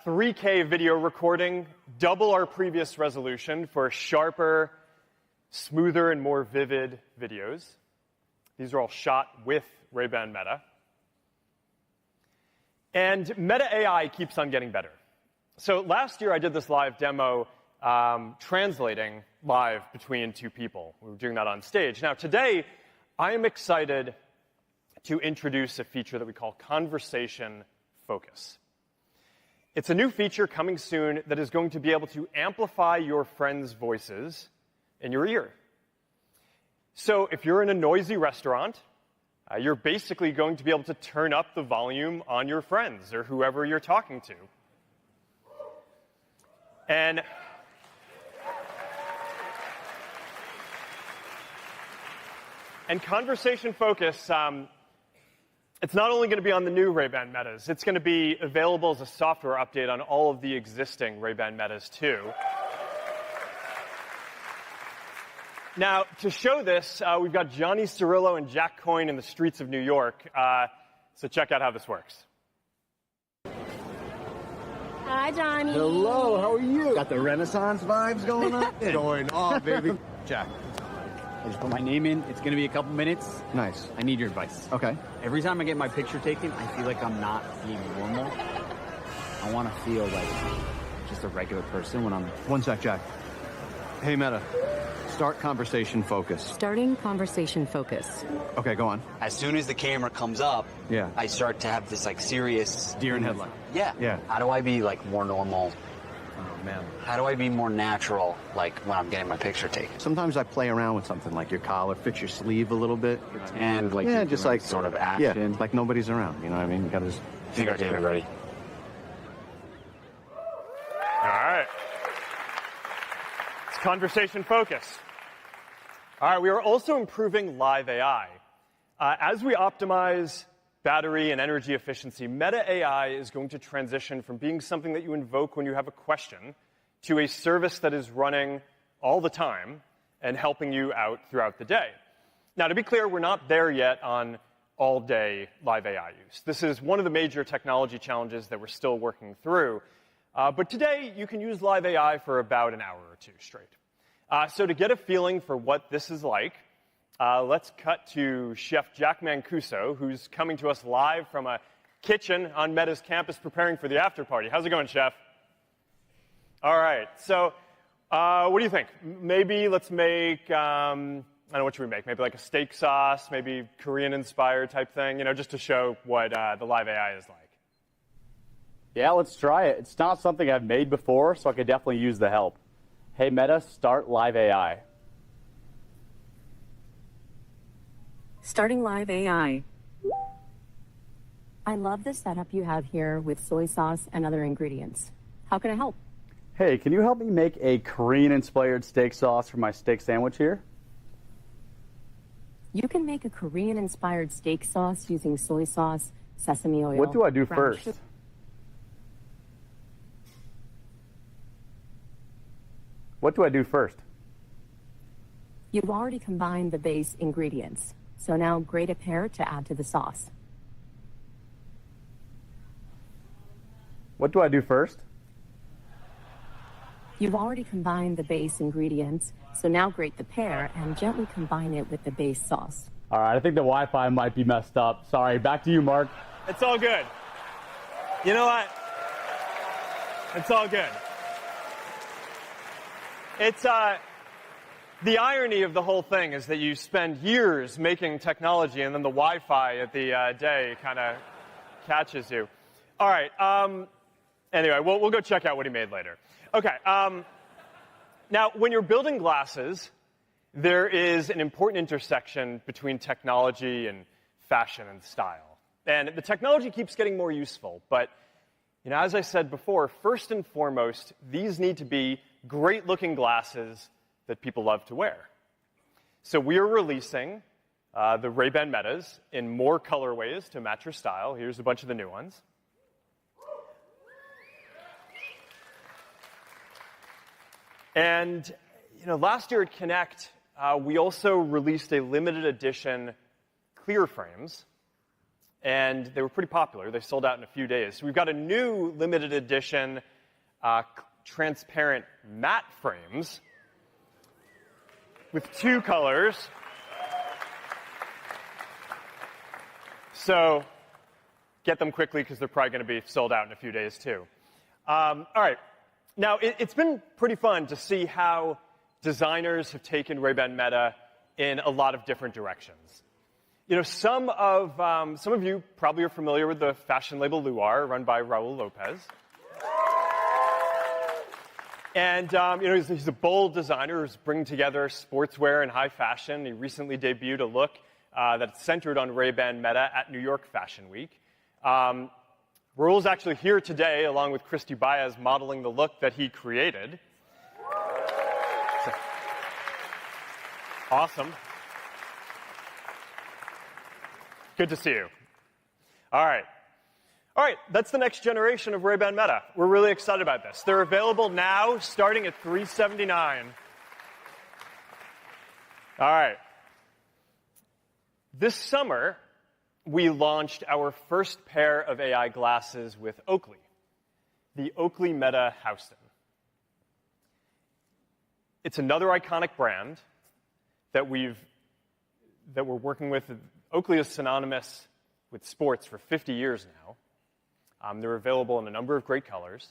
3K video recording, double our previous resolution for sharper, smoother, and more vivid videos. These are all shot with Ray-Ban Meta. And Meta AI keeps on getting better. So last year I did this live demo translating live between two people. We were doing that on stage. Now today I am excited to introduce a feature that we call Conversation Focus. It's a new feature coming soon that is going to be able to amplify your friends' voices in your ear. So if you're in a noisy restaurant, you're basically going to be able to turn up the volume on your friends or whoever you're talking to. And Conversation Focus, it's not only going to be on the new Ray-Ban Metas, it's going to be available as a software update on all of the existing Ray-Ban Metas too. Now, to show this, we've got Johnny Cirillo and Jack Coyne in the streets of New York. So check out how this works. Hi, Johnny. Hello, how are you? Got the Renaissance vibes going on? Going on, baby. Jack. I just put my name in. It's going to be a couple minutes. Nice. I need your advice. Okay. Every time I get my picture taken, I feel like I'm not being normal. I want to feel like just a regular person when I'm... One sec, Jack. Hey, Meta. Start Conversation Focus. Starting Conversation Focus. Okay, go on. As soon as the camera comes up, Yeah. I start to have this like serious... Deer in headlight. Yeah. Yeah. How do I be like more normal? Oh, man. How do I be more natural, like when I'm getting my picture taken? Sometimes I play around with something like your collar fits your sleeve a little bit. And like Yeah, just like sort of action. Yeah, like nobody's around. You know what I mean? You gotta just... Figure out everybody. All right. It's Conversation Focus. All right, we are also improving live AI. As we optimize battery and energy efficiency, Meta AI is going to transition from being something that you invoke when you have a question to a service that is running all the time and helping you out throughout the day. Now, to be clear, we're not there yet on all-day live AI use. This is one of the major technology challenges that we're still working through. But today, you can use live AI for about an hour or two straight. So to get a feeling for what this is like, let's cut to Chef Jack Mancuso, who's coming to us live from a kitchen on Meta's campus preparing for the after party. How's it going, Chef? All right. So what do you think? Maybe let's make, I don't know, what should we make? Maybe like a steak sauce, maybe Korean-inspired type thing, you know, just to show what the live AI is like. Yeah, let's try it. It's not something I've made before, so I could definitely use the help. Hey, Meta, start live AI. Starting live AI. I love the setup you have here with soy sauce and other ingredients. How can I help? Hey, can you help me make a Korean-inspired steak sauce for my steak sandwich here? You can make a Korean-inspired steak sauce using soy sauce, sesame oil. What do I do brown first? sugar. What do I do first? You've already combined the base ingredients, so now grate a pear to add to the sauce. What do I do first? You've already combined the base ingredients, so now grate the pear and gently combine it with the base sauce. All right, I think the Wi-Fi might be messed up. Sorry, back to you, Mark. It's all good. You know what? It's all good. It's, the irony of the whole thing is that you spend years making technology and then the Wi-Fi at the day kind of catches you. All right. Anyway, we'll go check out what he made later. Okay. Now, when you're building glasses, there is an important intersection between technology and fashion and style. And the technology keeps getting more useful. But, you know, as I said before, first and foremost, these need to be great-looking glasses that people love to wear. So we are releasing the Ray-Ban Metas in more colorways to match your style. Here's a bunch of the new ones. And, you know, last year at Connect, we also released a limited edition clear frames and they were pretty popular. They sold out in a few days. So we've got a new limited edition transparent matte frames with 2 colors. So get them quickly because they're probably going to be sold out in a few days too. All right. Now, it's been pretty fun to see how designers have taken Ray-Ban Meta in a lot of different directions. You know, some of you probably are familiar with the fashion label Luar, run by Raul Lopez. And, you know, he's a bold designer who's bringing together sportswear and high fashion. He recently debuted a look that's centered on Ray-Ban Meta at New York Fashion Week. Raul's actually here today, along with Christy Baez, modeling the look that he created. So, awesome. Good to see you. All right. All right, that's the next generation of Ray-Ban Meta. We're really excited about this. They're available now, starting at $379. All right. This summer, we launched our first pair of AI glasses with Oakley, the Oakley Meta Houston. It's another iconic brand that we're working with. Oakley is synonymous with sports for 50 years now. They're available in a number of great colors.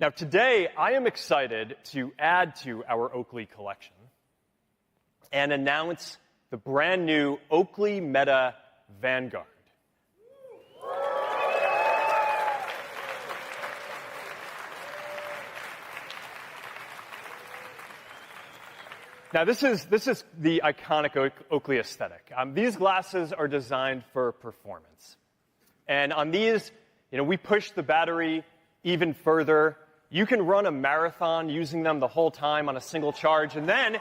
Now, today, I am excited to add to our Oakley collection and announce the brand new Oakley Meta Vanguard. Now, this is the iconic Oakley aesthetic. These glasses are designed for performance. And on these, you know, we push the battery even further. You can run a marathon using them the whole time on a single charge, and then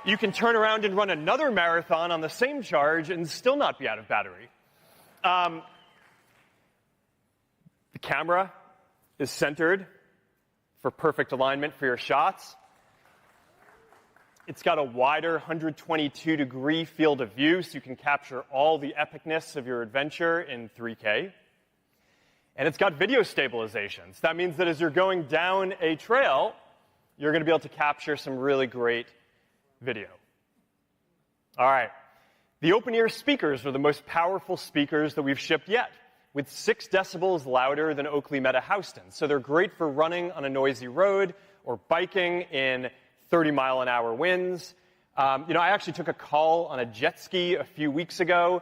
you can turn around and run another marathon on the same charge and still not be out of battery. The camera is centered for perfect alignment for your shots. It's got a wider 122-degree field of view, so you can capture all the epicness of your adventure in 3K. And it's got video stabilization. So that means that as you're going down a trail, you're going to be able to capture some really great video. All right. The open-ear speakers are the most powerful speakers that we've shipped yet, with 6 decibels louder than Oakley Meta Houston. So they're great for running on a noisy road or biking in 30-mile-an-hour winds. You know, I actually took a call on a jet ski a few weeks ago.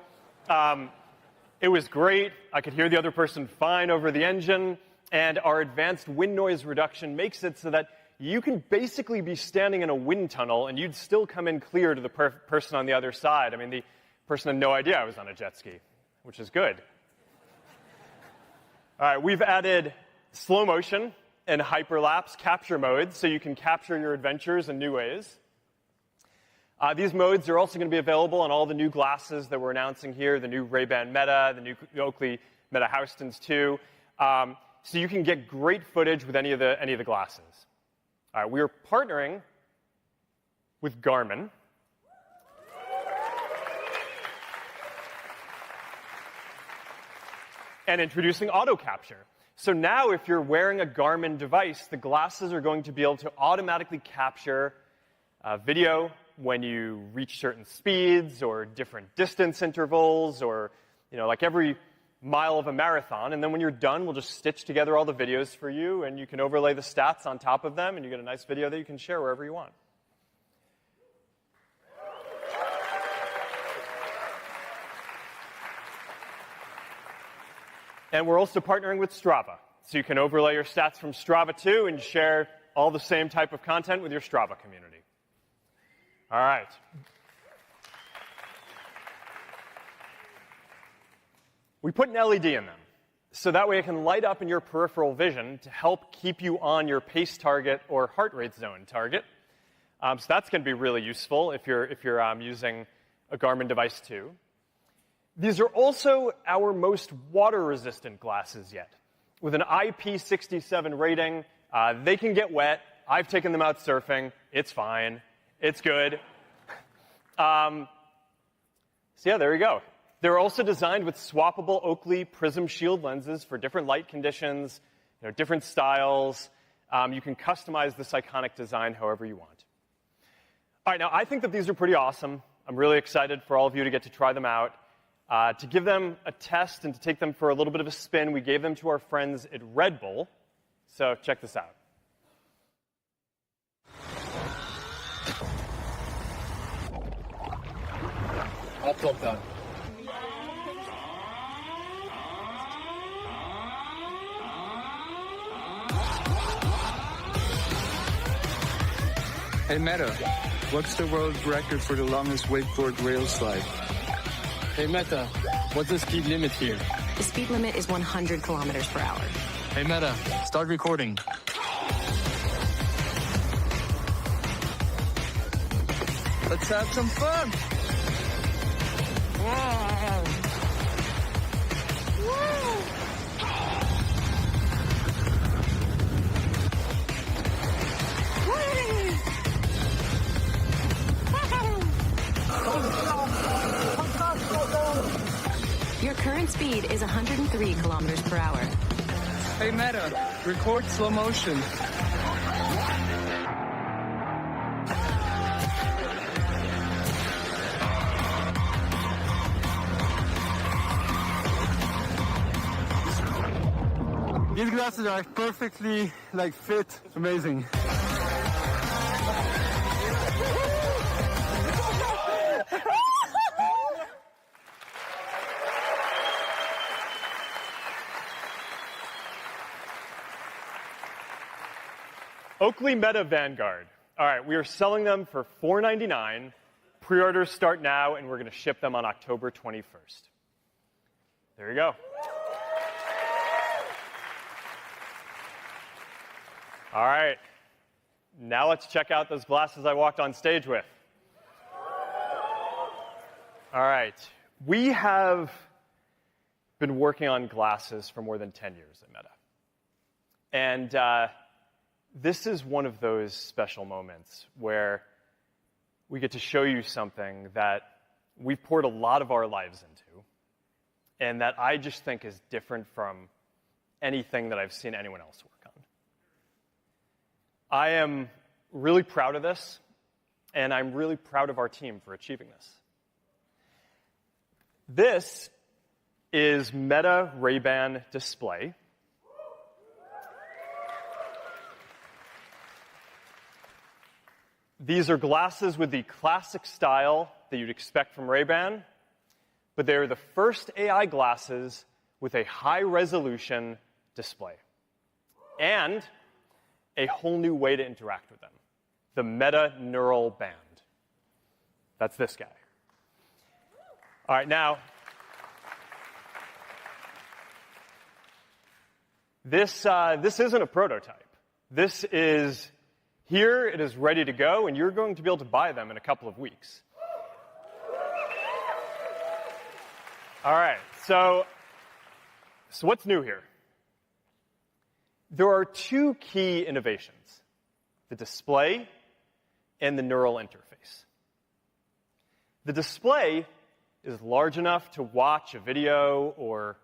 It was great. I could hear the other person fine over the engine. And our advanced wind noise reduction makes it so that you can basically be standing in a wind tunnel and you'd still come in clear to the person on the other side. I mean, the person had no idea I was on a jet ski, which is good. All right, we've added slow motion and hyperlapse capture modes so you can capture your adventures in new ways. These modes are also going to be available on all the new glasses that we're announcing here, the new Ray-Ban Meta, the new Oakley Meta Houstons too. So you can get great footage with any of the glasses. All right, we are partnering with Garmin. And introducing auto capture. So now if you're wearing a Garmin device, the glasses are going to be able to automatically capture video when you reach certain speeds or different distance intervals or, you know, like every mile of a marathon. And then when you're done, we'll just stitch together all the videos for you, and you can overlay the stats on top of them, and you get a nice video that you can share wherever you want. And we're also partnering with Strava. So you can overlay your stats from Strava too and share all the same type of content with your Strava community. All right. We put an LED in them, so that way it can light up in your peripheral vision to help keep you on your pace target or heart rate zone target. So that's going to be really useful if you're using a Garmin device too. These are also our most water-resistant glasses yet. With an IP67 rating, they can get wet. I've taken them out surfing. It's fine. It's good. So yeah, there you go. They're also designed with swappable Oakley Prism Shield lenses for different light conditions, different styles. You can customize this iconic design however you want. All right, now I think that these are pretty awesome. I'm really excited for all of you to get to try them out. To give them a test and to take them for a little bit of a spin, we gave them to our friends at Red Bull. So check this out. All top down. Hey Meta, what's the world record for the longest wakeboard rail slide? Hey Meta, what's the speed limit here? The speed limit is 100 kilometers per hour. Hey Meta, start recording. Let's have some fun! Wow. Your current speed is 103 kilometers per hour. Hey Meta, record slow motion. These glasses are perfectly fit. It's amazing. Oakley Meta Vanguard. All right, we are selling them for $4.99. Pre-orders start now, and we're going to ship them on October 21st. There you go. All right, now let's check out those glasses I walked on stage with. All right, we have been working on glasses for more than 10 years at Meta. And this is one of those special moments where we get to show you something that we've poured a lot of our lives into, and that I just think is different from anything that I've seen anyone else work on. I am really proud of this, and I'm really proud of our team for achieving this. This is Meta Ray-Ban Display. These are glasses with the classic style that you'd expect from Ray-Ban, but they are the first AI glasses with a high-resolution display and a whole new way to interact with them, the Meta Neural Band. That's this guy. All right, now, this isn't a prototype. This is here, it is ready to go, and you're going to be able to buy them in a couple of weeks. All right, so what's new here? There are two key innovations, the display and the neural interface. The display is large enough to watch a video or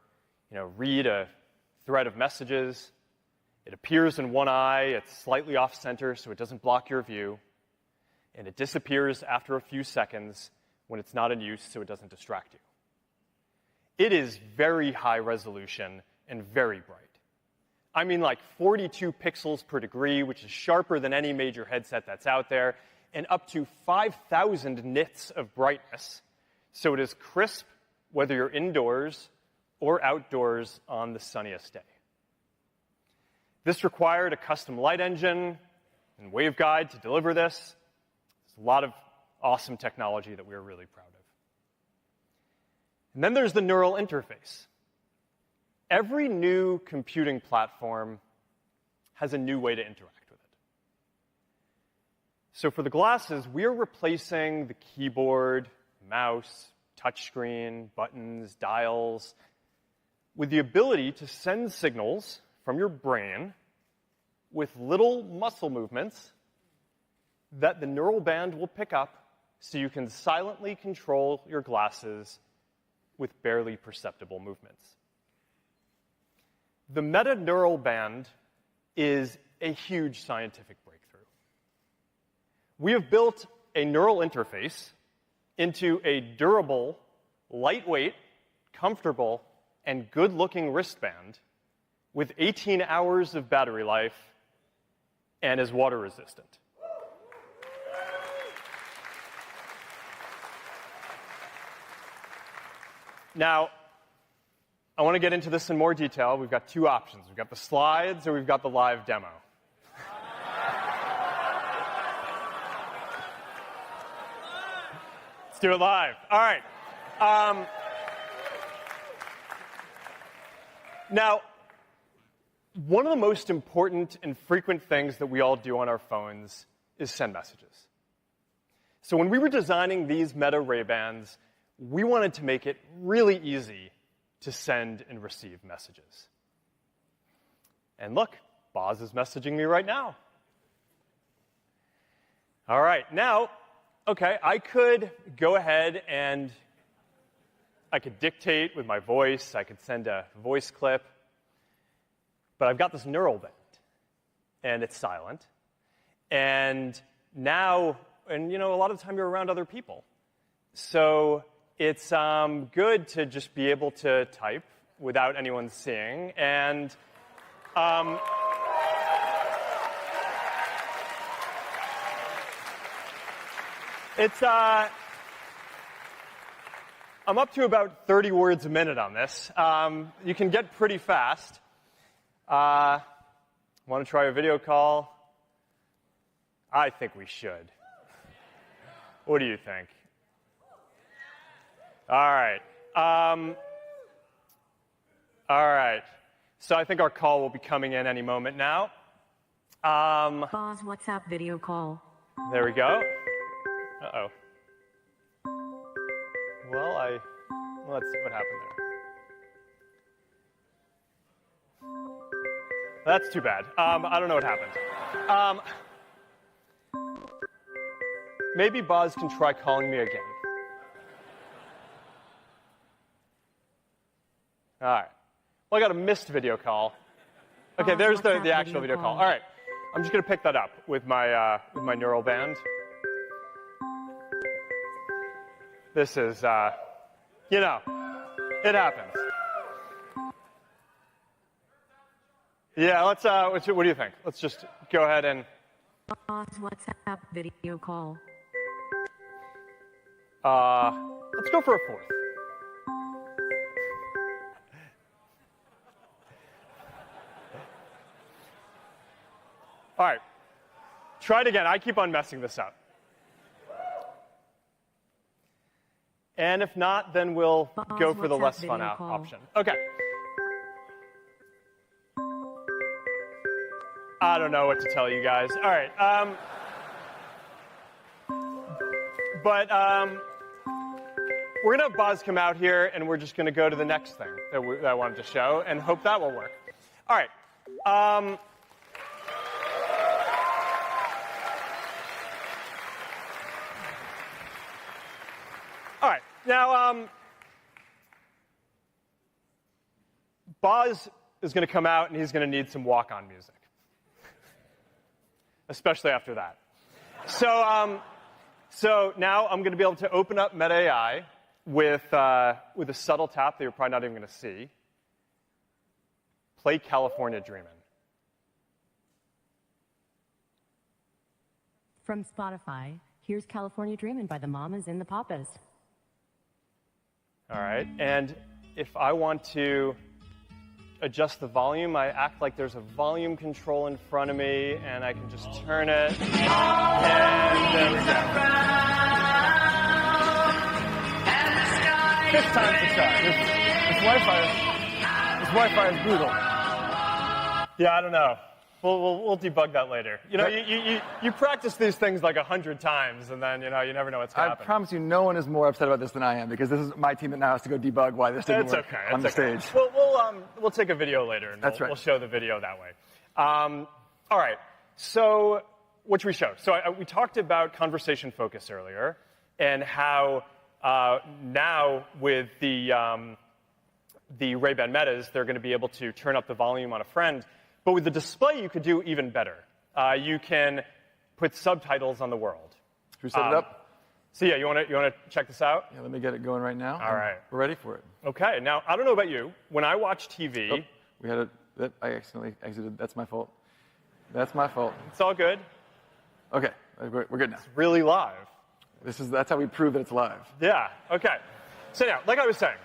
read a thread of messages. It appears in one eye, it's slightly off-center so it doesn't block your view, and it disappears after a few seconds when it's not in use so it doesn't distract you. It is very high resolution and very bright. I mean like 42 pixels per degree, which is sharper than any major headset that's out there, and up to 5,000 nits of brightness, so it is crisp whether you're indoors or outdoors on the sunniest day. This required a custom light engine and waveguide to deliver this. There's a lot of awesome technology that we're really proud of. And then there's the neural interface. Every new computing platform has a new way to interact with it. So for the glasses, we're replacing the keyboard, mouse, touchscreen, buttons, dials, with the ability to send signals from your brain with little muscle movements that the neural band will pick up so you can silently control your glasses with barely perceptible movements. The Meta neural band is a huge scientific breakthrough. We have built a neural interface into a durable, lightweight, comfortable, and good-looking wristband with 18 hours of battery life and is water resistant. Now, I want to get into this in more detail. We've got two options. We've got the slides or we've got the live demo. Let's do it live. All right. Now, one of the most important and frequent things that we all do on our phones is send messages. So when we were designing these Meta Ray-Bans, we wanted to make it really easy to send and receive messages. And look, Boz is messaging me right now. All right, now, okay, I could go ahead and I could dictate with my voice. I could send a voice clip. But I've got this neural band, and it's silent. And now, and you know, a lot of the time you're around other people. So it's good to just be able to type without anyone seeing. And it's I'm up to about 30 words a minute on this. You can get pretty fast. Want to try a video call? I think we should. What do you think? All right. All right. So I think our call will be coming in any moment now. Boz, WhatsApp video call. There we go. Uh-oh. Well, let's see what happened there. That's too bad. I don't know what happened. Maybe Boz can try calling me again. All right. Well, I got a missed video call. Okay, there's the actual video call. All right. I'm just going to pick that up with my neural band. This is, you know, it happens. Yeah, let's, what do you think? Let's just go ahead and... WhatsApp video call. Let's go for a fourth. All right. Try it again. I keep on messing this up. And if not, then we'll go for the less fun option. Okay. I don't know what to tell you guys. All right. We're going to have Boz come out here, and we're just going to go to the next thing that I wanted to show and hope that will work. All right. All right. Now, Boz is going to come out, and he's going to need some walk-on music. Especially after that. So now I'm going to be able to open up Meta AI with a subtle tap that you're probably not even going to see. Play California Dreamin'. From Spotify, here's California Dreamin' by the Mamas and the Papas. All right, and if I want to adjust the volume, I act like there's a volume control in front of me, and I can just turn it, and there we go. Fifth time's the charm. This Wi-Fi is brutal. Yeah, I don't know. We'll debug that later. You know, you practice these things like 100 times, and then, you know, you never know what's going to happen. I promise you no one is more upset about this than I am, because this is my team that now has to go debug why this didn't work on the stage. We'll take a video later, and we'll show the video that way. All right. So what should we show? So we talked about conversation focus earlier, and how Now with the Ray-Ban Metas, they're going to be able to turn up the volume on a friend. But with the display, you could do even better. You can put subtitles on the world. Should we set it up? So yeah, you want to check this out? Yeah, let me get it going right now. All right. We're ready for it. Okay. Now, I don't know about you. When I watch TV... I accidentally exited. That's my fault. That's my fault. It's all good. Okay. We're good now. It's really live. That's how we prove that it's live. Yeah. Okay. So now, like I was saying,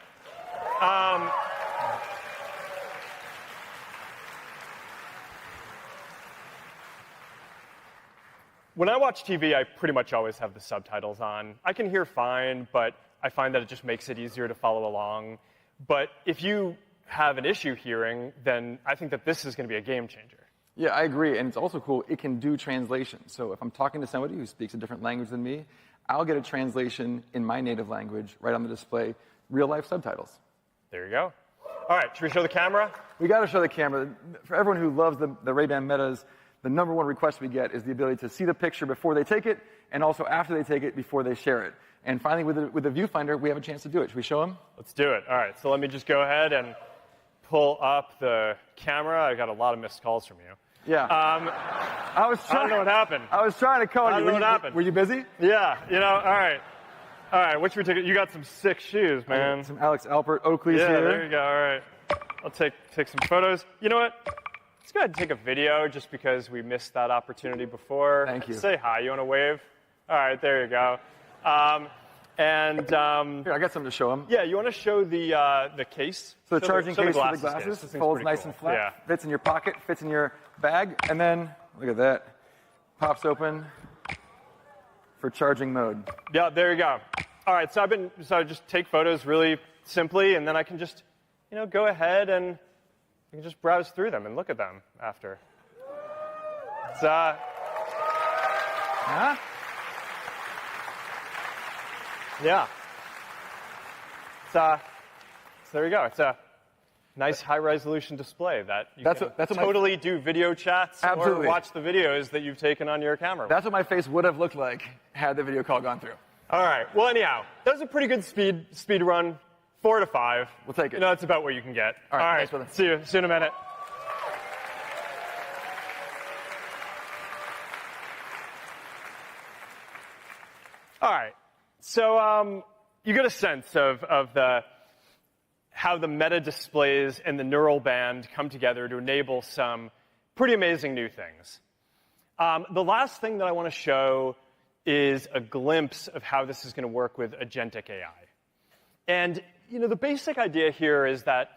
when I watch TV, I pretty much always have the subtitles on. I can hear fine, but I find that it just makes it easier to follow along. But if you have an issue hearing, then I think that this is going to be a game changer. Yeah, I agree. And it's also cool, it can do translation. So if I'm talking to somebody who speaks a different language than me, I'll get a translation in my native language right on the display, real-life subtitles. There you go. All right, should we show the camera? We got to show the camera. For everyone who loves the Ray-Ban Metas, the number one request we get is the ability to see the picture before they take it, and also after they take it, before they share it. And finally, with the viewfinder, we have a chance to do it. Should we show them? Let's do it. All right, so let me just go ahead and pull up the camera. I got a lot of missed calls from you. Yeah. I don't know what happened. I was trying to call you. I don't know what happened. Were you busy? Yeah, all right. All right, what should we take? You got some sick shoes, man. Some Alex Alpert Oakley's here. Yeah, there you go. All right. I'll take some photos. You know what? Let's go ahead and take a video just because we missed that opportunity before. Thank you. Say hi. You want to wave? All right, there you go. Here, I got something to show him. Yeah, you want to show the case? So the charging case for the glasses folds nice and flat, yeah. fits in your pocket, fits in your bag, and then, look at that, pops open for charging mode. Yeah, there you go. All right, so I just take photos really simply, and then I can just, go ahead and you can just browse through them and look at them after. It's, Yeah. So there you go. It's a nice high-resolution display that you can totally do video chats or watch the videos that you've taken on your camera. That's what my face would have looked like had the video call gone through. All right. Well, anyhow, that was a pretty good speed run. 4 to 5. We'll take it. That's about what you can get. All right. Thanks, See you in a minute. All right. So you get a sense of how the Meta displays and the neural band come together to enable some pretty amazing new things. The last thing that I want to show is a glimpse of how this is going to work with Agentic AI. And, the basic idea here is that,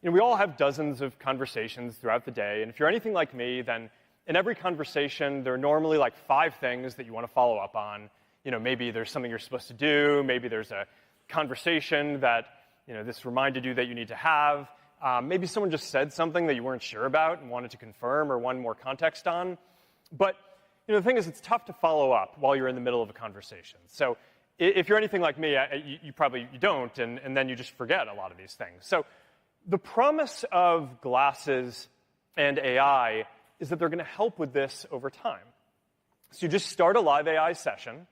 we all have dozens of conversations throughout the day. And if you're anything like me, then in every conversation, there are normally like 5 things that you want to follow up on. Maybe there's something you're supposed to do. Maybe there's a conversation that, this reminded you that you need to have. Maybe someone just said something that you weren't sure about and wanted to confirm or wanted more context on. But, the thing is, it's tough to follow up while you're in the middle of a conversation. So if you're anything like me, you probably don't, and then you just forget a lot of these things. So the promise of glasses and AI is that they're going to help with this over time. So you just start a live AI session,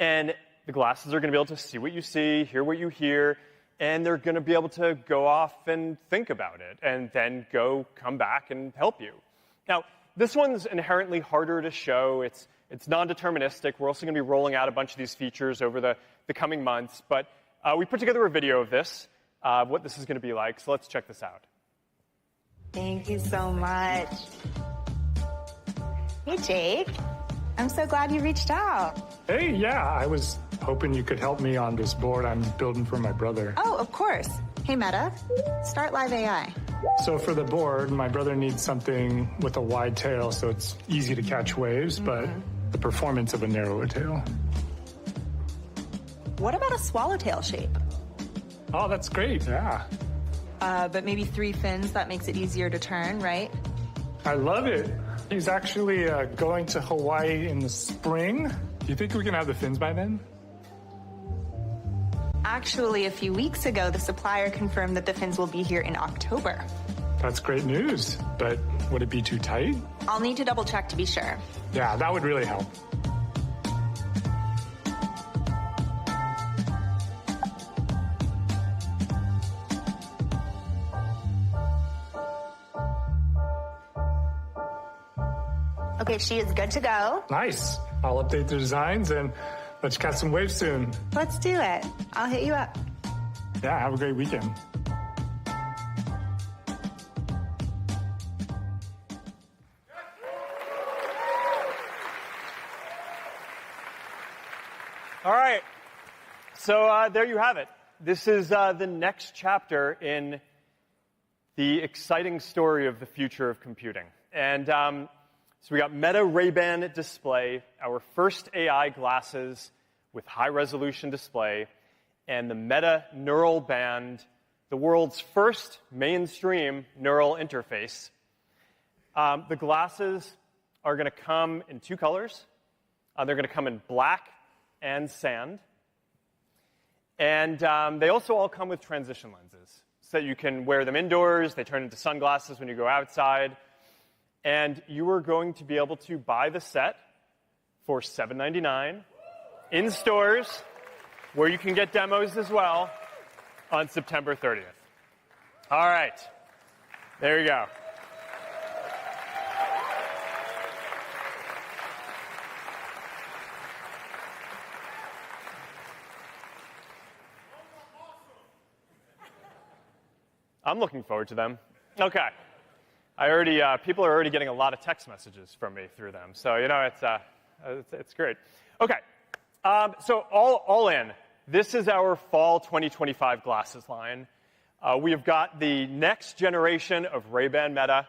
and the glasses are going to be able to see what you see, hear what you hear, and they're going to be able to go off and think about it, and then come back and help you. Now, this one's inherently harder to show. It's non-deterministic. We're also going to be rolling out a bunch of these features over the coming months. But we put together a video of this, what this is going to be like. So let's check this out. Thank you so much. Hey, Jake. I'm so glad you reached out. Hey, yeah, I was hoping you could help me on this board I'm building for my brother. Oh, of course. Hey, Meta, start live AI. So for the board, my brother needs something with a wide tail so it's easy to catch waves, but the performance of a narrower tail. What about a swallowtail shape? Oh, that's great, yeah. But maybe 3 fins, that makes it easier to turn, right? I love it. He's actually going to Hawaii in the spring. Do you think we can have the fins by then? Actually, a few weeks ago, the supplier confirmed that the fins will be here in October. That's great news, but would it be too tight? I'll need to double check to be sure. Yeah, that would really help. Okay, she is good to go. Nice. I'll update the designs and let's catch some waves soon. Let's do it. I'll hit you up. Yeah, have a great weekend. All right. So there you have it. This is the next chapter in the exciting story of the future of computing. And so we got Meta Ray-Ban display, our first AI glasses with high-resolution display, and the Meta Neural Band, the world's first mainstream neural interface. The glasses are going to come in two colors. They're going to come in black and sand. And they also all come with transition lenses, so that you can wear them indoors. They turn into sunglasses when you go outside. And you are going to be able to buy the set for $7.99 in stores, where you can get demos as well, on September 30th. All right. There you go. I'm looking forward to them. Okay. People are already getting a lot of text messages from me through them. So, it's great. Okay. So all in, this is our fall 2025 glasses line. We have got the next generation of Ray-Ban Meta,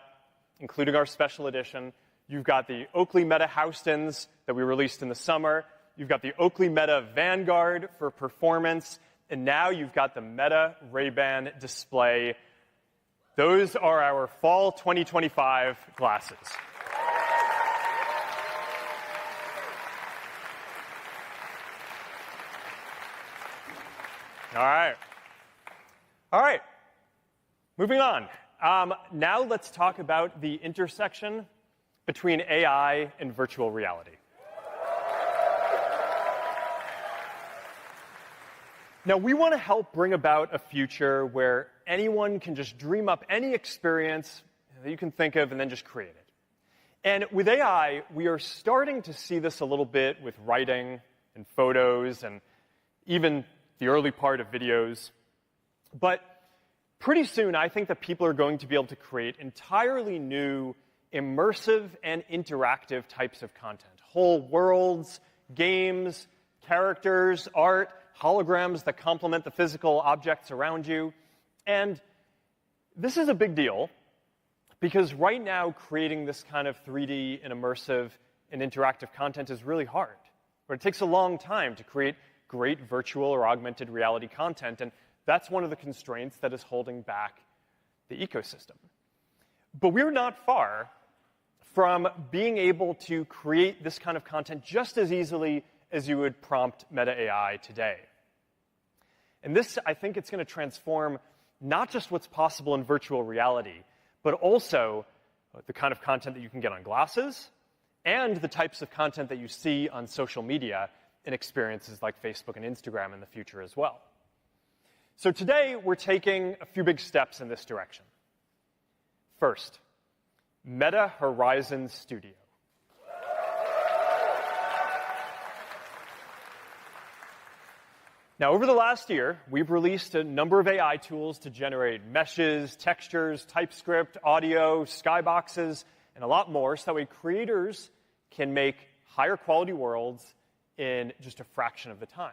including our special edition. You've got the Oakley Meta Houstons that we released in the summer. You've got the Oakley Meta Vanguard for performance. And now you've got the Meta Ray-Ban display. Those are our fall 2025 glasses. All right. Moving on. Now let's talk about the intersection between AI and virtual reality. Now, we want to help bring about a future where anyone can just dream up any experience that you can think of and then just create it. And with AI, we are starting to see this a little bit with writing and photos and even the early part of videos. But pretty soon, I think that people are going to be able to create entirely new, immersive and interactive types of content. Whole worlds, games, characters, art, holograms that complement the physical objects around you. And this is a big deal because right now creating this kind of 3D and immersive and interactive content is really hard. But it takes a long time to create great virtual or augmented reality content, and that's one of the constraints that is holding back the ecosystem. But we're not far from being able to create this kind of content just as easily as you would prompt Meta AI today. And this, I think, it's going to transform not just what's possible in virtual reality, but also the kind of content that you can get on glasses and the types of content that you see on social media in experiences like Facebook and Instagram in the future as well. So today, we're taking a few big steps in this direction. First, Meta Horizon Studio. Now, over the last year, we've released a number of AI tools to generate meshes, textures, TypeScript, audio, skyboxes, and a lot more, so that way creators can make higher quality worlds in just a fraction of the time.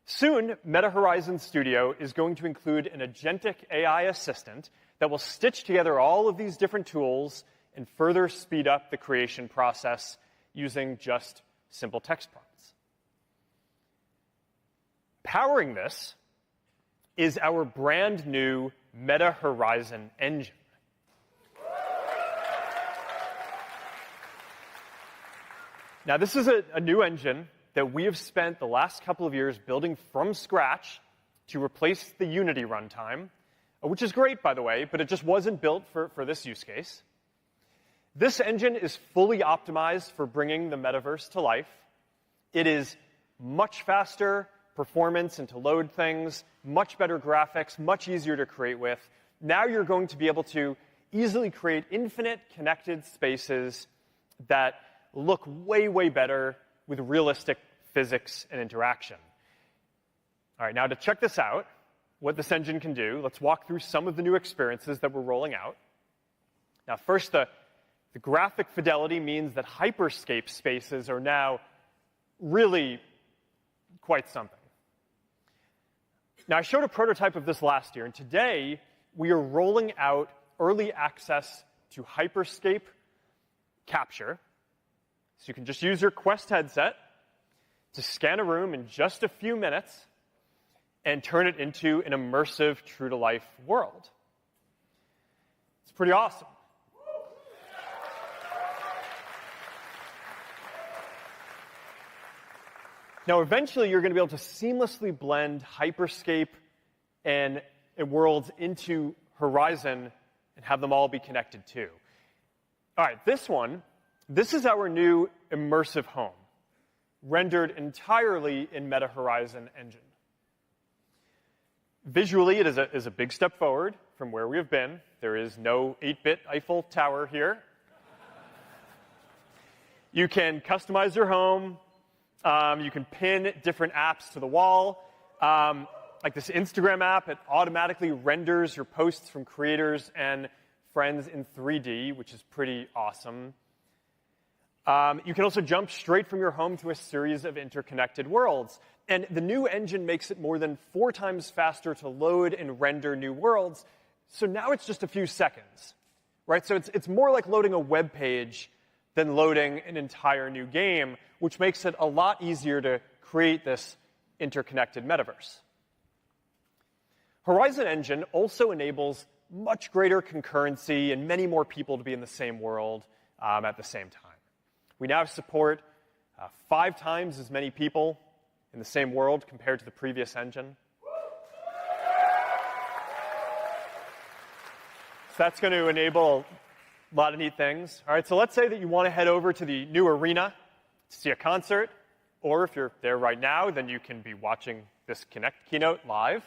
Soon, Meta Horizon Studio is going to include an agentic AI assistant that will stitch together all of these different tools and further speed up the creation process using just simple text prompts. Powering this is our brand new Meta Horizon engine. Now, this is a new engine that we have spent the last couple of years building from scratch to replace the Unity runtime, which is great, by the way, but it just wasn't built for this use case. This engine is fully optimized for bringing the metaverse to life. It is much faster performance and to load things, much better graphics, much easier to create with. Now you're going to be able to easily create infinite connected spaces that look way, way better with realistic physics and interaction. All right, now to check this out, what this engine can do, let's walk through some of the new experiences that we're rolling out. Now, first, the graphic fidelity means that hyperscape spaces are now really quite something. Now, I showed a prototype of this last year, and today we are rolling out early access to hyperscape capture. So you can just use your Quest headset to scan a room in just a few minutes and turn it into an immersive, true-to-life world. It's pretty awesome. Now, eventually, you're going to be able to seamlessly blend hyperscape and worlds into Horizon and have them all be connected too. All right, this is our new immersive home, rendered entirely in Meta Horizon engine. Visually, it is a big step forward from where we have been. There is no 8-bit Eiffel Tower here. You can customize your home. You can pin different apps to the wall. Like this Instagram app, it automatically renders your posts from creators and friends in 3D, which is pretty awesome. You can also jump straight from your home to a series of interconnected worlds. And the new engine makes it more than 4 times faster to load and render new worlds. So now it's just a few seconds, right? So it's more like loading a web page than loading an entire new game, which makes it a lot easier to create this interconnected metaverse. Horizon Engine also enables much greater concurrency and many more people to be in the same world at the same time. We now support 5 times as many people in the same world compared to the previous engine. So that's going to enable a lot of neat things. All right, so let's say that you want to head over to the new arena to see a concert, or if you're there right now, then you can be watching this Connect keynote live.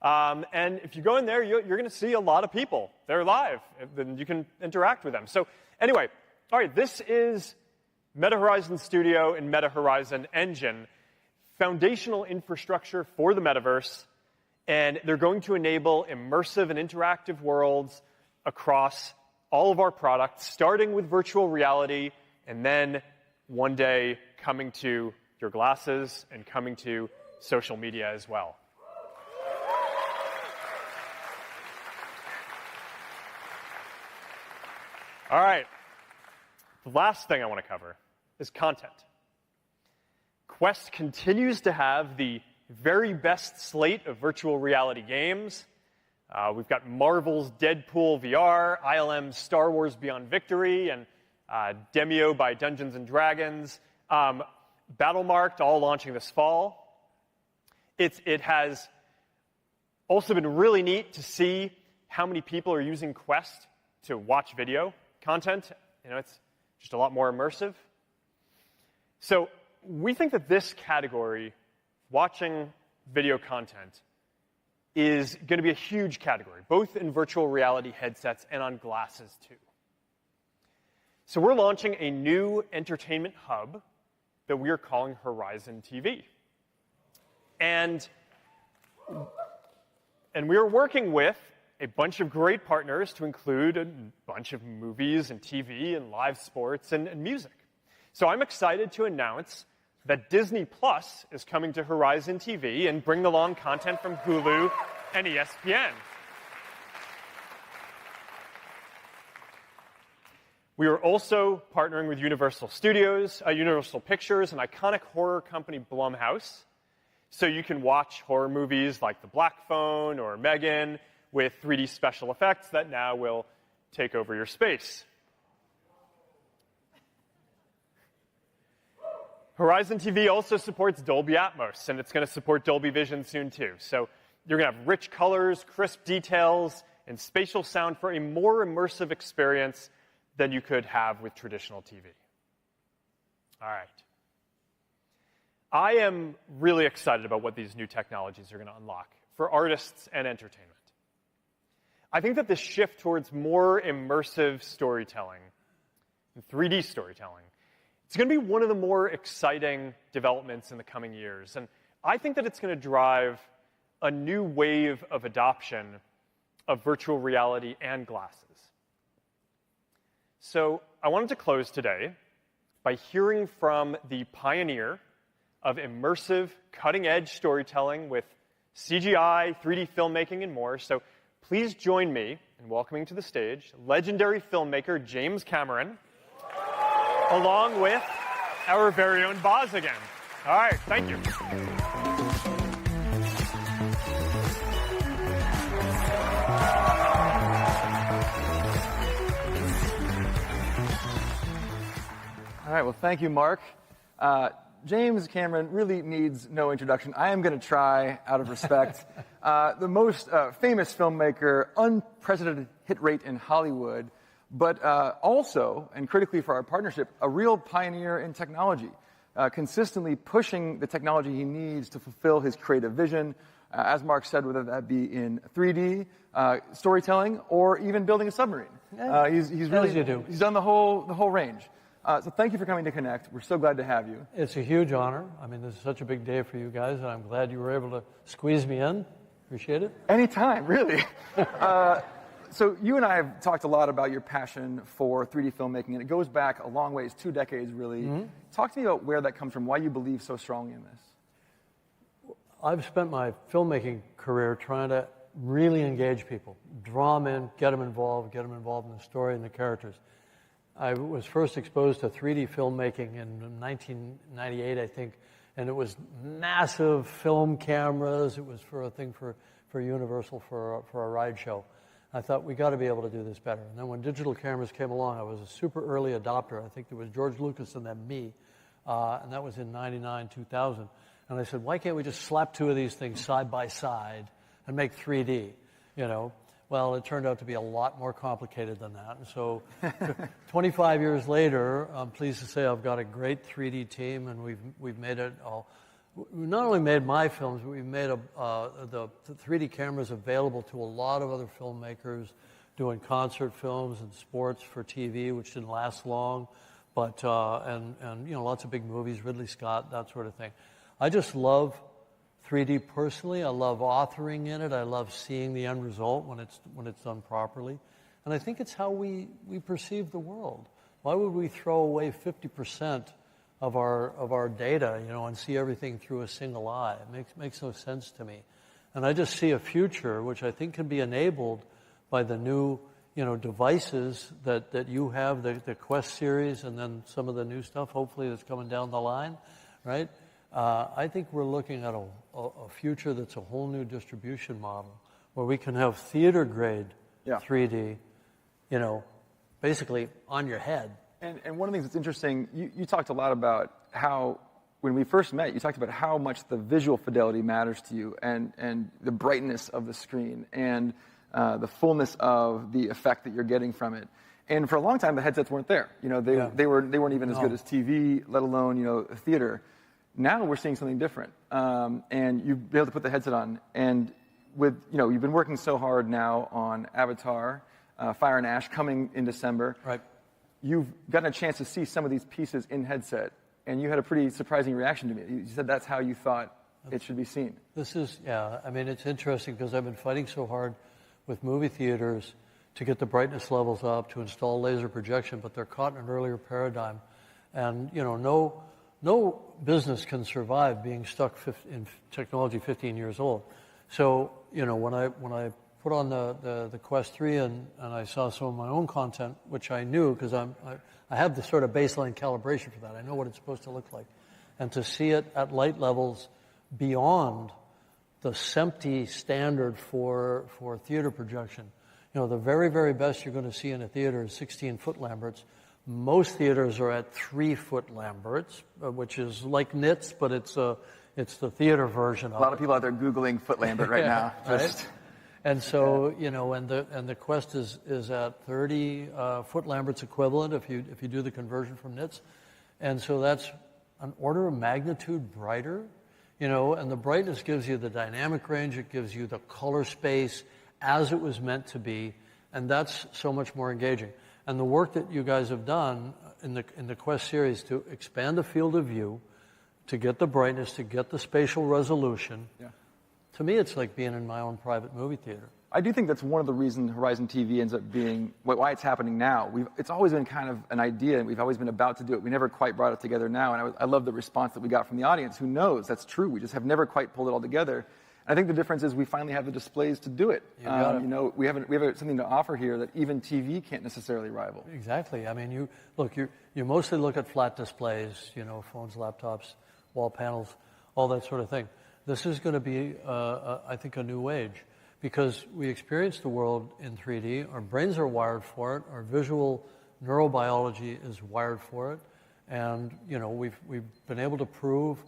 And if you go in there, you're going to see a lot of people. They're live, and you can interact with them. So anyway, all right, this is Meta Horizon Studio and Meta Horizon Engine, foundational infrastructure for the metaverse, and they're going to enable immersive and interactive worlds across all of our products, starting with virtual reality, and then one day coming to your glasses and coming to social media as well. All right. The last thing I want to cover is content. Quest continues to have the very best slate of virtual reality games. We've got Marvel's Deadpool VR, ILM's Star Wars Beyond Victory, and Demio by Dungeons & Dragons, Battlemarked, all launching this fall. It has also been really neat to see how many people are using Quest to watch video content. You know, it's just a lot more immersive. So we think that this category, watching video content, is going to be a huge category, both in virtual reality headsets and on glasses, too. So we're launching a new entertainment hub that we are calling Horizon TV. And we are working with a bunch of great partners to include a bunch of movies and TV and live sports and music. So I'm excited to announce that Disney Plus is coming to Horizon TV and bring along content from Hulu and ESPN. We are also partnering with Universal Pictures, and iconic horror company Blumhouse. So you can watch horror movies like The Black Phone or Megan with 3D special effects that now will take over your space. Horizon TV also supports Dolby Atmos, and it's going to support Dolby Vision soon, too. So you're going to have rich colors, crisp details, and spatial sound for a more immersive experience than you could have with traditional TV. All right. I am really excited about what these new technologies are going to unlock for artists and entertainment. I think that this shift towards more immersive storytelling, 3D storytelling, it's going to be one of the more exciting developments in the coming years. And I think that it's going to drive a new wave of adoption of virtual reality and glasses. So I wanted to close today by hearing from the pioneer of immersive, cutting-edge storytelling with CGI, 3D filmmaking, and more. So please join me in welcoming to the stage legendary filmmaker James Cameron, along with our very own Boz again. All right, thank you. All right, well, thank you, Mark. James Cameron really needs no introduction. I am going to try, out of respect. The most famous filmmaker, unprecedented hit rate in Hollywood, but also, and critically for our partnership, a real pioneer in technology, consistently pushing the technology he needs to fulfill his creative vision, as Mark said, whether that be in 3D, storytelling, or even building a submarine. He's done the whole range. So thank you for coming to Connect. We're so glad to have you. It's a huge honor. I mean, this is such a big day for you guys, and I'm glad you were able to squeeze me in. Appreciate it. Anytime, really. So you and I have talked a lot about your passion for 3D filmmaking, and it goes back a long ways, 2 decades, really. Mm-hmm. Talk to me about where that comes from, why you believe so strongly in this. I've spent my filmmaking career trying to really engage people, draw them in, get them involved in the story and the characters. I was first exposed to 3D filmmaking in 1998, I think, and it was massive film cameras. It was for a thing for Universal for a ride show. I thought, we got to be able to do this better. And then when digital cameras came along, I was a super early adopter. I think there was George Lucas and then me, and that was in 99, 2000. And I said, why can't we just slap 2 of these things side by side and make 3D, you know? Well, it turned out to be a lot more complicated than that. And so 25 years later, I'm pleased to say I've got a great 3D team, and we've made it all. We not only made my films, but we've made the 3D cameras available to a lot of other filmmakers doing concert films and sports for TV, which didn't last long, but and you know, lots of big movies, Ridley Scott, that sort of thing. I just love 3D personally. I love authoring in it. I love seeing the end result when it's done properly. And I think it's how we perceive the world. Why would we throw away 50% of our data, you know, and see everything through a single eye? It makes no sense to me. And I just see a future which I think can be enabled by the new, you know, devices that you have, the Quest series, and then some of the new stuff, hopefully, that's coming down the line, right? I think we're looking at a future that's a whole new distribution model where we can have theater-grade 3D, you know, basically on your head. And one of the things that's interesting, you talked a lot about how, when we first met, you talked about how much the visual fidelity matters to you and the brightness of the screen and the fullness of the effect that you're getting from it. And for a long time, the headsets weren't there. You know, they weren't even as good as TV, let alone, you know, theater. Now we're seeing something different, and you've been able to put the headset on. And with, you know, you've been working so hard now on Avatar, Fire and Ash coming in December. Right. You've gotten a chance to see some of these pieces in headset, and you had a pretty surprising reaction to me. You said that's how you thought it should be seen. This is, I mean, it's interesting because I've been fighting so hard with movie theaters to get the brightness levels up, to install laser projection, but they're caught in an earlier paradigm. And, you know, no business can survive being stuck in technology 15 years old. So, you know, when I put on the Quest 3 and I saw some of my own content, which I knew because I have the sort of baseline calibration for that. I know what it's supposed to look like. And to see it at light levels beyond the SEMTI standard for theater projection. You know, the very, very best you're going to see in a theater is 16-foot Lamberts. Most theaters are at 3-foot Lamberts, which is like nits, but it's the theater version of it. A lot of people out there Googling foot Lambert right now. Right? And so, you know, and the Quest is at 30 foot Lamberts equivalent if you do the conversion from nits. And so that's an order of magnitude brighter, you know, and the brightness gives you the dynamic range, it gives you the color space as it was meant to be, and that's so much more engaging. And the work that you guys have done in the Quest series to expand the field of view, to get the brightness, to get the spatial resolution, to me it's like being in my own private movie theater. I do think that's one of the reasons Horizon TV ends up being why it's happening now. It's always been kind of an idea, and we've always been about to do it. We never quite brought it together now, and I love the response that we got from the audience. Who knows? That's true. We just have never quite pulled it all together. And I think the difference is we finally have the displays to do it. We have something to offer here that even TV can't necessarily rival. Exactly. I mean, you mostly look at flat displays, phones, laptops, wall panels, all that sort of thing. This is going to be, I think, a new age. Because we experience the world in 3D, our brains are wired for it, our visual neurobiology is wired for it, and we've been able to prove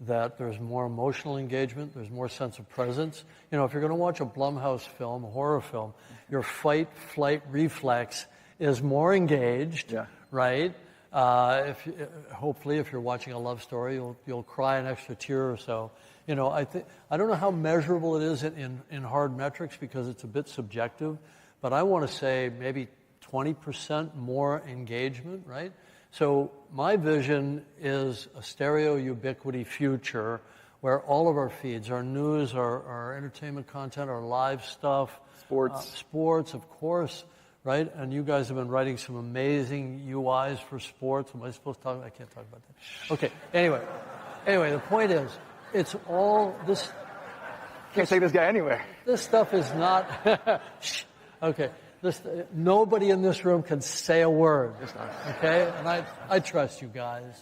that there's more emotional engagement, there's more sense of presence. If you're going to watch a Blumhouse film, a horror film, your fight-flight reflex is more engaged, right? Hopefully, if you're watching a love story, you'll cry an extra tear or so. I don't know how measurable it is in hard metrics because it's a bit subjective, but I want to say maybe 20% more engagement, right? So my vision is a stereo ubiquity future where all of our feeds, our news, our entertainment content, our live stuff, sports, of course, right? And you guys have been writing some amazing UIs for sports. Am I supposed to talk? I can't talk about that. Okay. Anyway, the point is, it's all this. Can't take this guy anywhere. This stuff is not. Okay. Nobody in this room can say a word. Okay, and I trust you guys.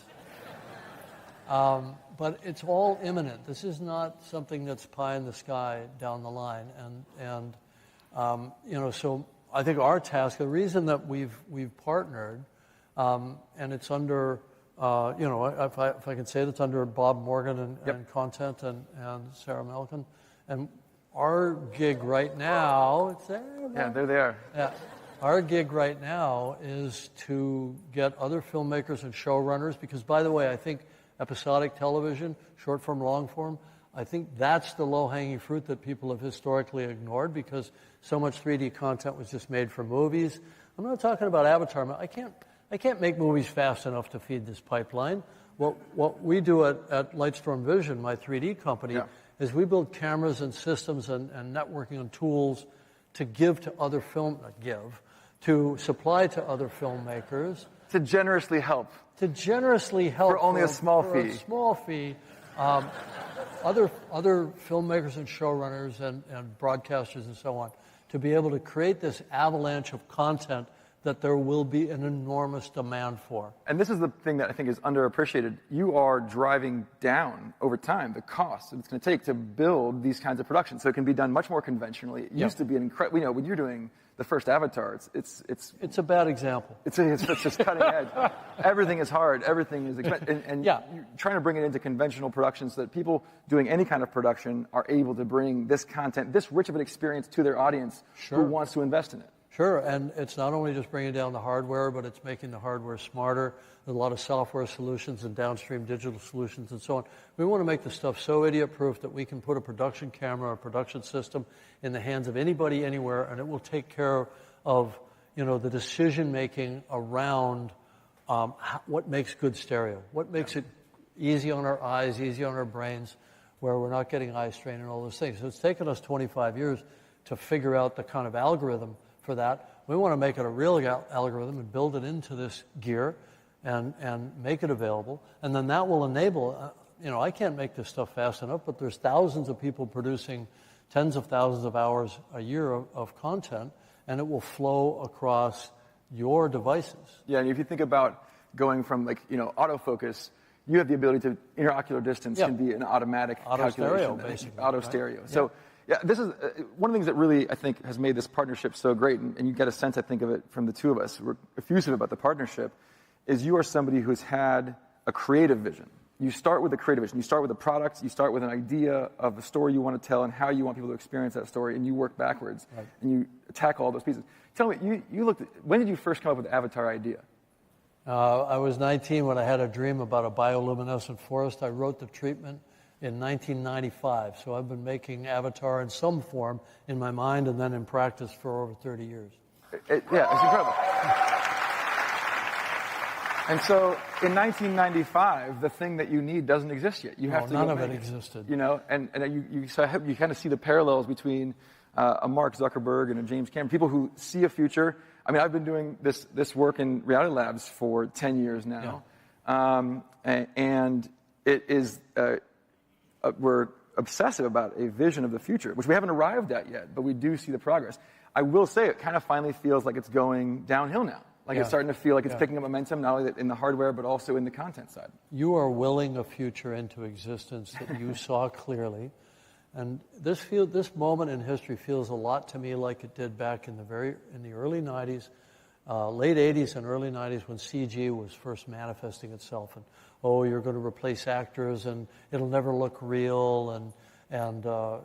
But it's all imminent. This is not something that's pie in the sky down the line. And so I think our task, the reason that we've partnered, and it's under. If I can say it, it's under Bob Morgan and Content and Sarah Melkin. And our gig right now, it's there. Yeah, they're there. Yeah. Our gig right now is to get other filmmakers and showrunners, because, by the way, I think episodic television, short form, long form, I think that's the low-hanging fruit that people have historically ignored because so much 3D content was just made for movies. I'm not talking about Avatar. I can't make movies fast enough to feed this pipeline. What we do at Lightstorm Vision, my 3D company, is we build cameras and systems and networking and tools to give to other to supply to other filmmakers. To generously help. For only a small fee. A small fee. Other filmmakers and showrunners and broadcasters and so on, to be able to create this avalanche of content that there will be an enormous demand for. And this is the thing that I think is underappreciated. You are driving down, over time, the cost it's going to take to build these kinds of productions. So it can be done much more conventionally. It used to be an incredible, when you're doing the first Avatar, it's a bad example. It's just cutting edge. Everything is hard. Everything is expensive. And you're trying to bring it into conventional productions so that people doing any kind of production are able to bring this content, this rich of an experience to their audience who wants to invest in it. Sure, and it's not only just bringing down the hardware, but it's making the hardware smarter. There's a lot of software solutions and downstream digital solutions and so on. We want to make the stuff so idiot-proof that we can put a production camera, a production system in the hands of anybody, anywhere, and it will take care of, the decision-making around what makes good stereo, what makes it easy on our eyes, easy on our brains, where we're not getting eye strain and all those things. So it's taken us 25 years to figure out the kind of algorithm for that. We want to make it a real algorithm and build it into this gear and make it available. And then that will enable, I can't make this stuff fast enough, but there's thousands of people producing tens of thousands of hours a year of content, and it will flow across your devices. Yeah, and if you think about going from autofocus, you have the ability to, interocular distance can be an automatic stereo, basically. Auto stereo. So yeah, this is one of the things that really, I think, has made this partnership so great, and you get a sense, I think, of it from the two of us. We're effusive about the partnership, is you are somebody who's had a creative vision. You start with a creative vision. You start with a product. You start with an idea of the story you want to tell and how you want people to experience that story, and you work backwards, and you attack all those pieces. Tell me, when did you first come up with the Avatar idea? I was 19 when I had a dream about a bioluminescent forest. I wrote the treatment in 1995. So I've been making Avatar in some form in my mind and then in practice for over 30 years. Yeah, it's incredible. And so in 1995, the thing that you need doesn't exist yet. You have to none of it existed. You know, and so I hope you kind of see the parallels between a Mark Zuckerberg and a James Cameron, people who see a future. I mean, I've been doing this work in Reality Labs for 10 years now. Yeah. And it is, we're obsessive about a vision of the future, which we haven't arrived at yet, but we do see the progress. I will say it kind of finally feels like it's going downhill now. Like it's starting to feel like it's picking up momentum, not only in the hardware, but also in the content side. You are willing a future into existence that you saw clearly. And this moment in history feels a lot to me like it did back in the early 90s, late 80s and early 90s when CG was first manifesting itself. And, you're going to replace actors and it'll never look real and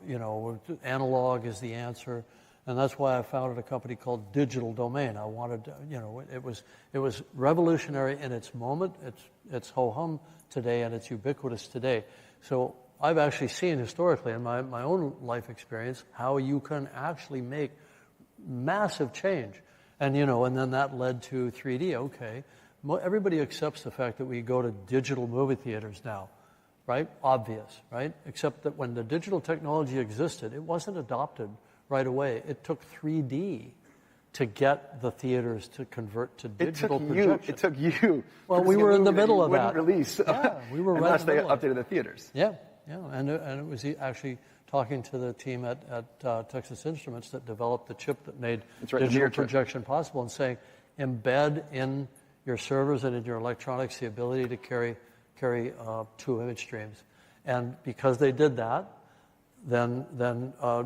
you know, analog is the answer. And that's why I founded a company called Digital Domain. I wanted, you know, it was revolutionary in its moment. It's ho-hum today, and it's ubiquitous today. So I've actually seen historically in my own life experience how you can actually make massive change. And, you know, and then that led to 3D. Okay, everybody accepts the fact that we go to digital movie theaters now, right? Obvious, right? Except that when the digital technology existed, it wasn't adopted right away. It took 3D to get the theaters to convert to digital projection. It took you. Well, we were in the middle of that. Release. Yeah, we were right unless they updated the theaters. Yeah, and it was actually talking to the team at Texas Instruments that developed the chip that made digital projection possible, and saying, embed in your servers and in your electronics the ability to carry two image streams. And because they did that, then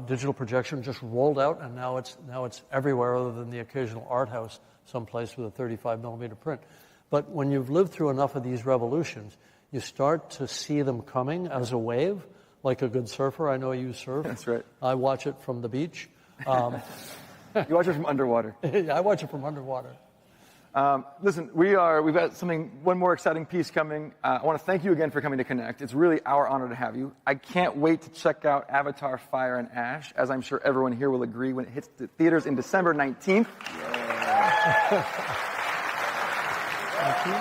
digital projection just rolled out, and now it's everywhere other than the occasional art house someplace with a 35 millimeter print. But when you've lived through enough of these revolutions, you start to see them coming as a wave, like a good surfer. I know you surf. That's right. I watch it from the beach. You watch it from underwater. I watch it from underwater. Listen, we've got one more exciting piece coming. I want to thank you again for coming to Connect. It's really our honor to have you. I can't wait to check out Avatar Fire and Ash, as I'm sure everyone here will agree, when it hits the theaters in December 19th. Yeah. Thank you.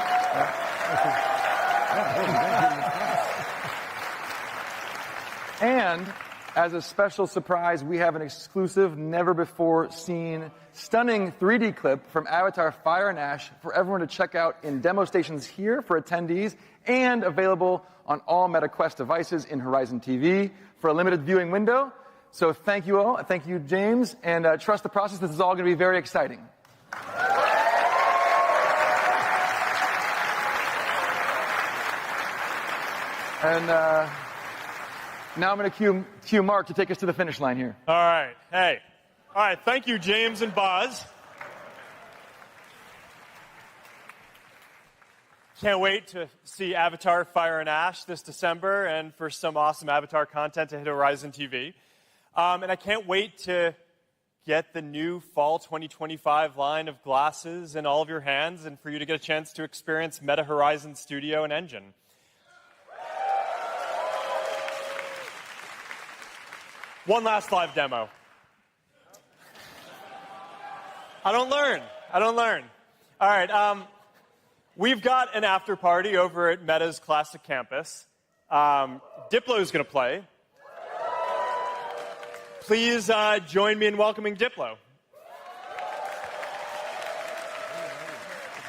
And as a special surprise, we have an exclusive, never-before-seen, stunning 3D clip from Avatar Fire and Ash for everyone to check out in demo stations here for attendees and available on all Meta Quest devices in Horizon TV for a limited viewing window. So thank you all. Thank you, James. And trust the process. This is all going to be very exciting. And now I'm going to cue Mark to take us to the finish line here. All right. Hey. All right. Thank you, James and Boz. Can't wait to see Avatar Fire and Ash this December and for some awesome Avatar content to hit Horizon TV. And I can't wait to get the new fall 2025 line of glasses in all of your hands and for you to get a chance to experience Meta Horizon Studio and Engine. One last live demo. I don't learn. All right. We've got an after party over at Meta's Classic Campus. Diplo is going to play. Please join me in welcoming Diplo.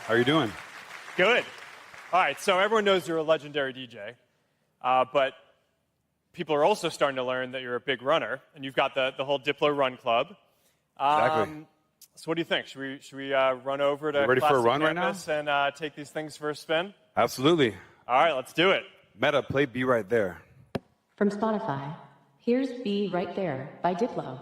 How are you doing? Good. All right. So everyone knows you're a legendary DJ, but people are also starting to learn that you're a big runner, and you've got the whole Diplo Run Club. Exactly. So what do you think? Should we run over to ready for a run Campus right now? And take these things for a spin? Absolutely. All right, let's do it. Meta, play Be Right There. From Spotify, here's Be Right There by Diplo.